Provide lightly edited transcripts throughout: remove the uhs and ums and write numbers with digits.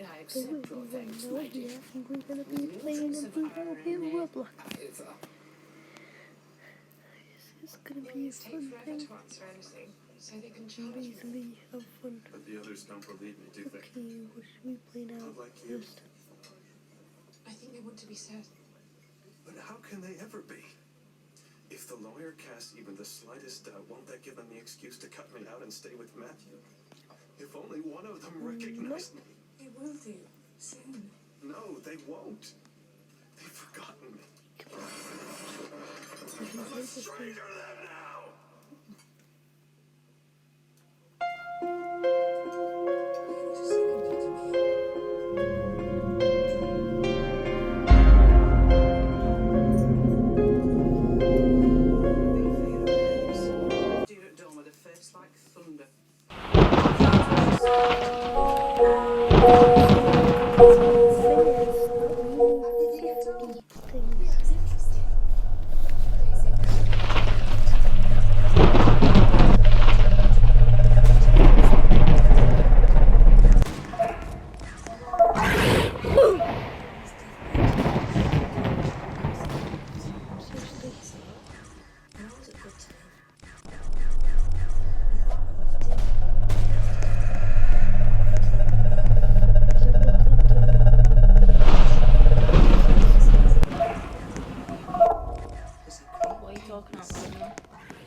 I accept your thanks, my dear. And we're going to be playing a blue in Roblox. It's going to be a fun thing. So they can charge me. Easily have fun. But the others don't believe me, do they? Okay, what should we play now? Not like you. First. I think they want to be certain. But how can they ever be? If the lawyer casts even the slightest doubt, won't that give them the excuse to cut me out and stay with Matthew? If only one of them recognized me. They will do. Soon. No, they won't. They've forgotten me. I'm a stranger to them now. Like thunder.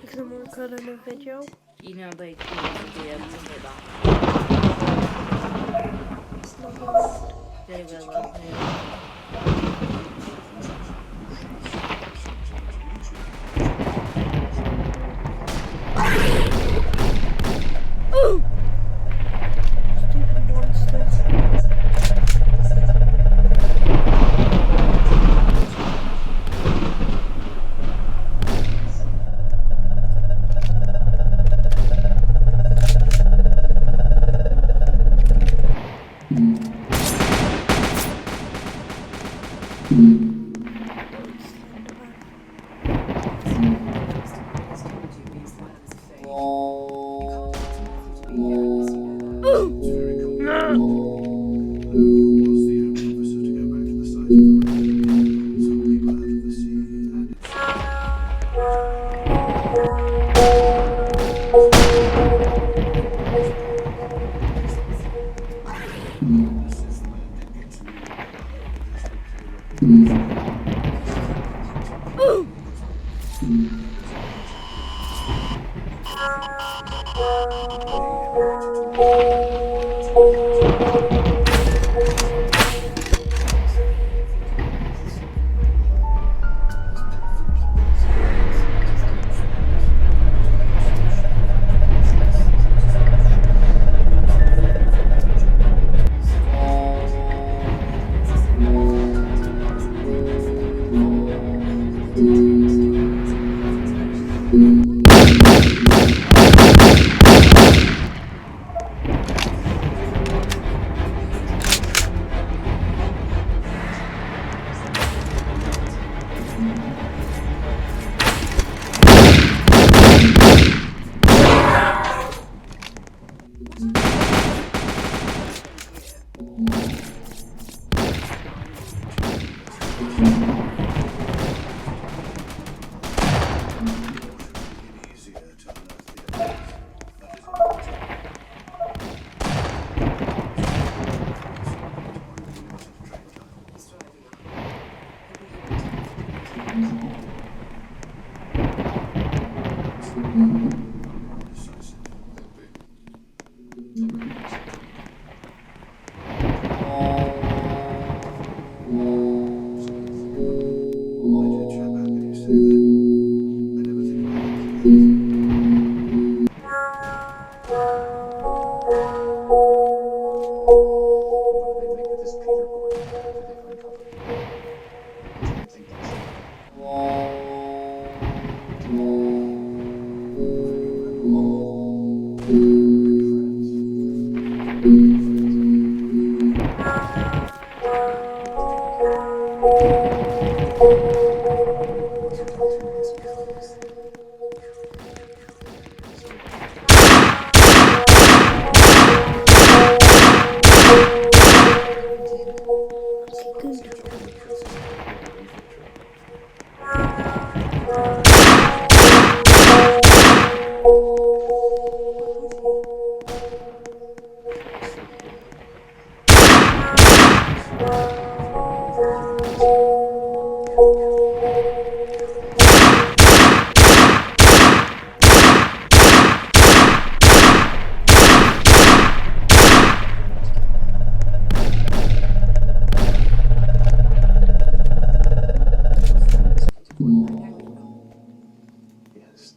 Because I'm recording a video. You know, like, you will be able to hit that. It's not allowed. They will, Ooh! Stupid monster. Yes.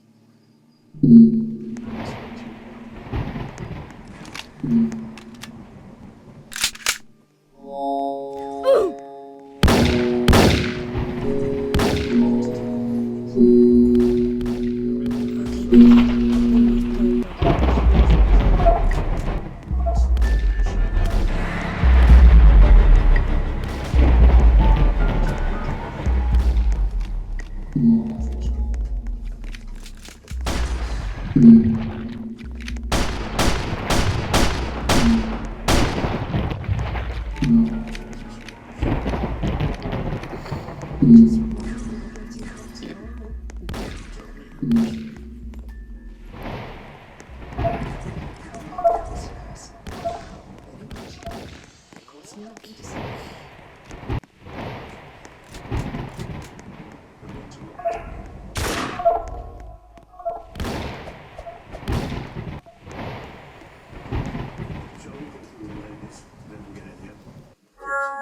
Shall we go through the ladies, then we'll get in here?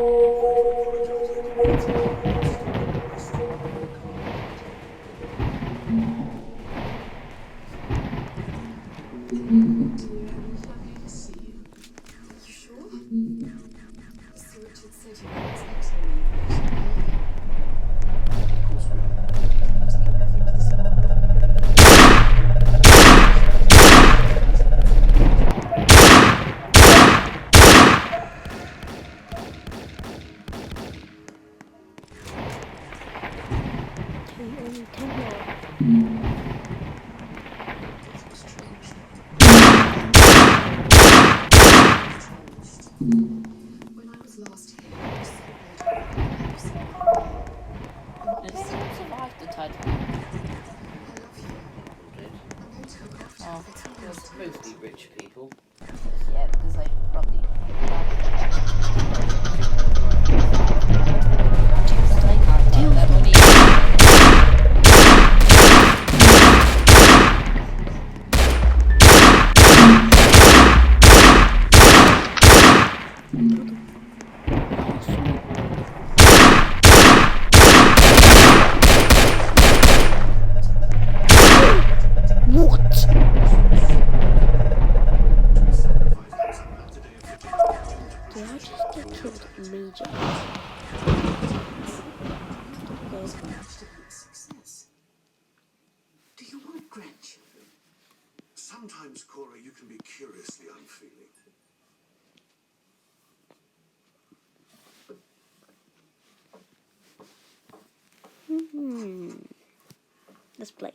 Apologize, I didn't answer the phone. It's still getting my strong in the car. Lovely to see you. You sure? Sir Richard said you were expecting me. Of course we are. Can you take Matthew to the small library? Okay, only 10 more. It was changed. When I was last here, I was so worried about my lives. Has anyone survived the Titanic? I love you. Did? I'm going to look after Oh, you. It's all it was yours. mostly rich people. Yeah, because they probably they can't tell them when What? We sacrificed Hansen Matt today if you're taking the team to Did I precision. just get killed immediately? It's managed to be a success. Do you want grandchildren? Sometimes, Cora, you can be curiously unfeeling. Let's play.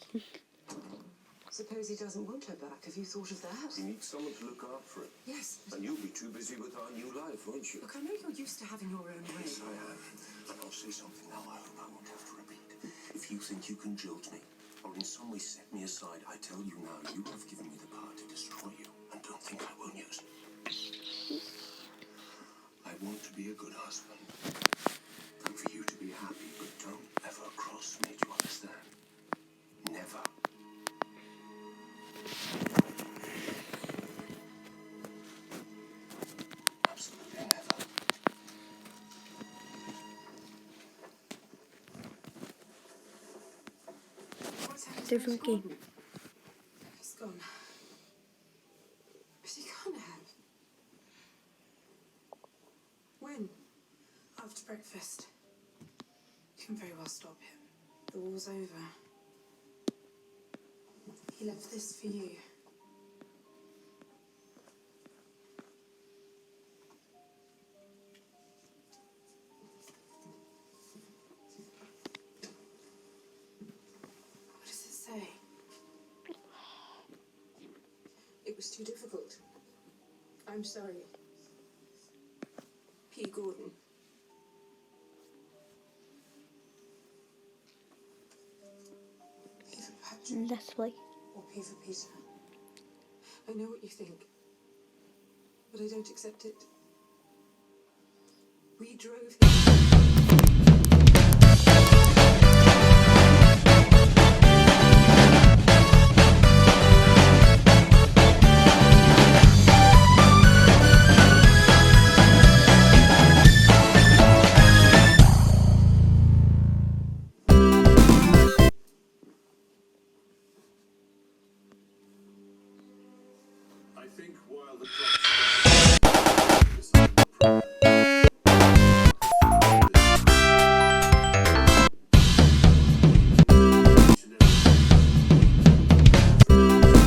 Suppose he doesn't want her back. Have you thought of that? He needs someone to look after him. Yes, but And you'll be too busy with our new life, won't you? look, I know you're used to having your own way. Yes, I am. And I'll say something now I hope I won't have to repeat. If you think you can jilt me, or in some way set me aside, I tell you now, you have given me the power to destroy you. And don't think I won't use it. I want to be a good husband. And for you to be happy, but don't ever cross me, do you understand? Never. Absolutely never. What's happened? Different game. He's gone. But he can't have. When? After breakfast. You can very well stop him. The war's over. He left this for you. What does it say? It was too difficult. I'm sorry. P. Gordon. P for Patrick Let's play. or P for Peter. I know what you think. but I don't accept it. We drove him. I think while the clock's ticking,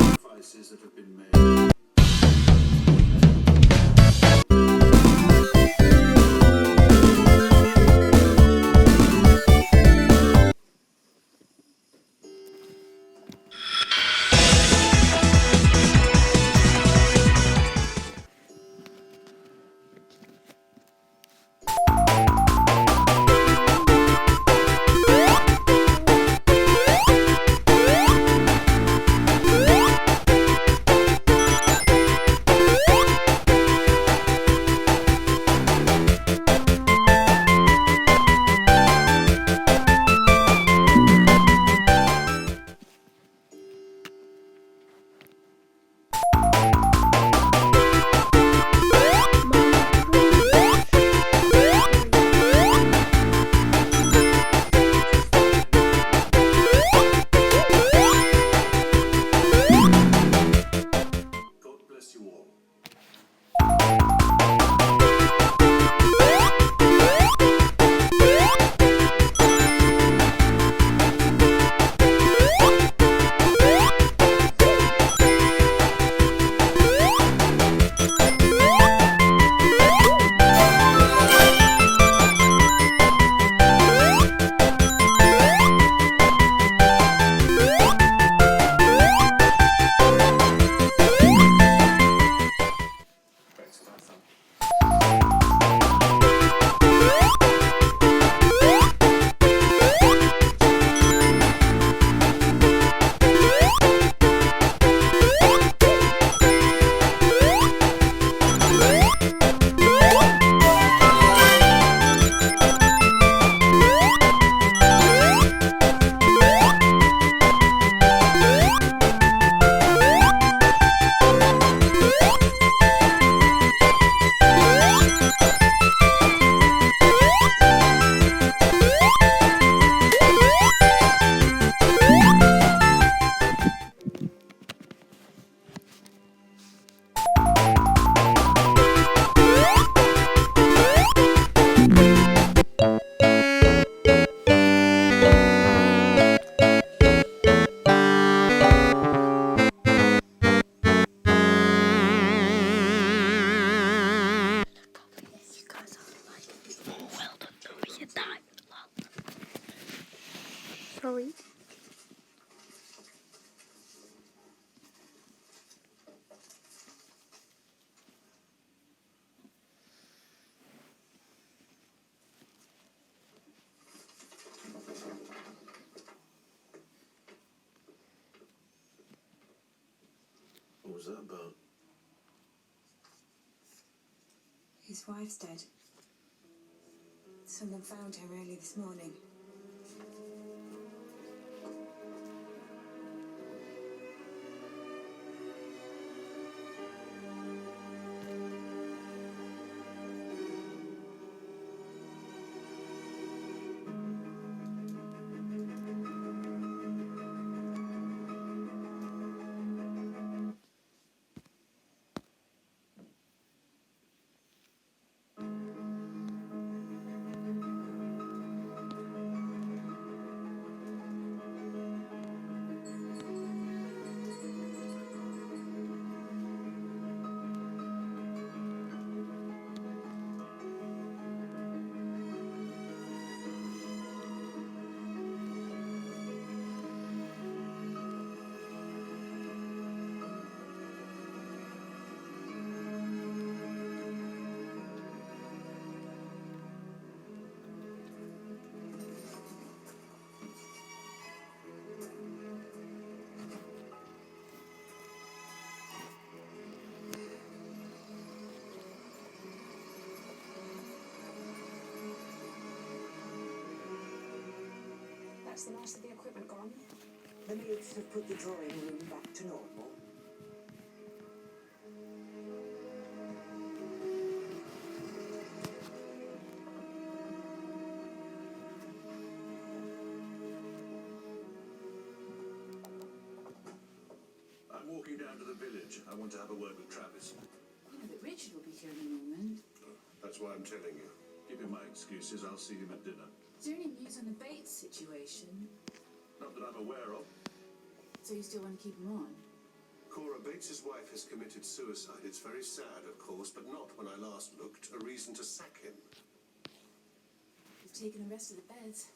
sacrifices that have been made. God bless you all. You guys are like, oh, well done, over your time. Sorry. What was that about? His wife's dead. Someone found her early this morning. Is the most of the equipment gone? The maids have put the drawing room back to normal. I'm walking down to the village. I want to have a word with Travis. You know that Richard will be here in a moment. That's why I'm telling you. Give him my excuses. I'll see him at dinner. Is there any news on the Bates situation? Not that I'm aware of. So you still want to keep him on? Cora Bates's wife has committed suicide. It's very sad, of course, but not, when I last looked, a reason to sack him. You've taken the rest of the beds.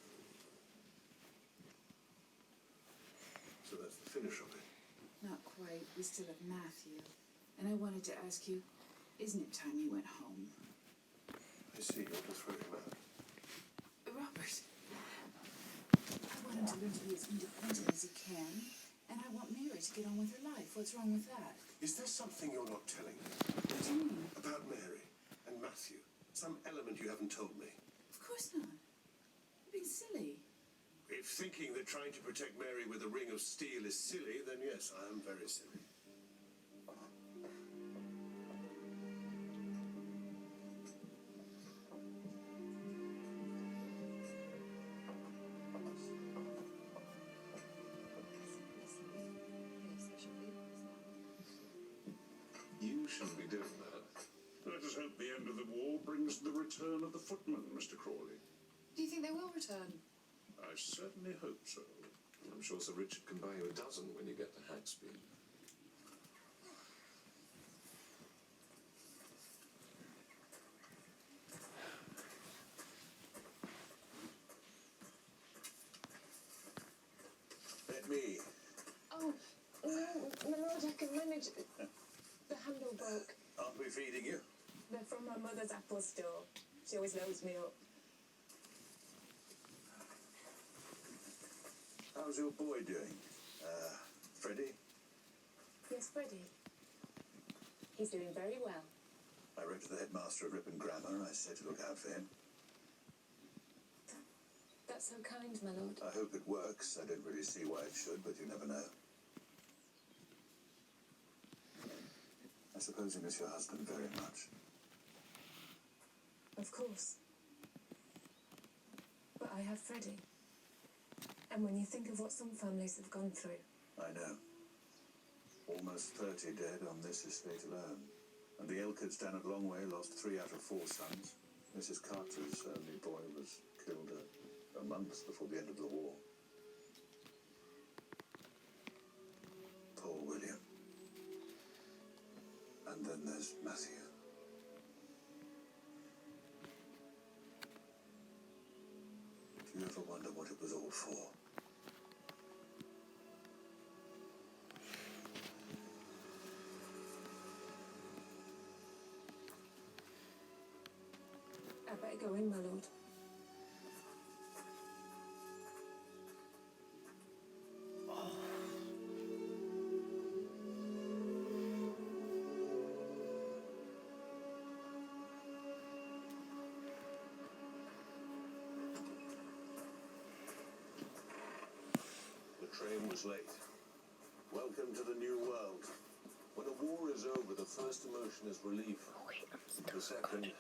So that's the finish of it. Not quite. We still have Matthew. And I wanted to ask you, isn't it time you went home? I see. You'll just throw him out. Robert, I want him to learn to be as independent as he can, and I want Mary to get on with her life. What's wrong with that? Is there something you're not telling me? What do you mean? About Mary and Matthew? Some element you haven't told me? Of course not. You're being silly. If thinking that trying to protect Mary with a ring of steel is silly, then yes, I am very silly. You shouldn't be doing that. Let us hope the end of the war brings the return of the footmen, Mr. Crawley. Do you think they will return? I certainly hope so. I'm sure Sir Richard can buy you a dozen when you get to Hacksby. Let me. Oh, no, my lord, I can manage. The handle broke. Aren't we feeding you? They're from my mother's apple store. She always loads me up. How's your boy doing? Freddie? Yes, Freddie. He's doing very well. I wrote to the headmaster of Ripon Grammar. I said to look out for him. That's so kind, my lord. I hope it works. I don't really see why it should, but you never know. I suppose you miss your husband very much. Of course. But I have Freddie. And when you think of what some families have gone through. I know. Almost 30 dead on this estate alone. And the Elkhards down at Longway lost 3 out of 4 sons. Mrs. Carter's only boy was killed a month before the end of the war. Poor William. And then there's Matthew. Do you ever wonder what it was all for? I better go in, my lord. The train was late. Welcome to the new world. When a war is over, the first emotion is relief. Wait, I'm The still second,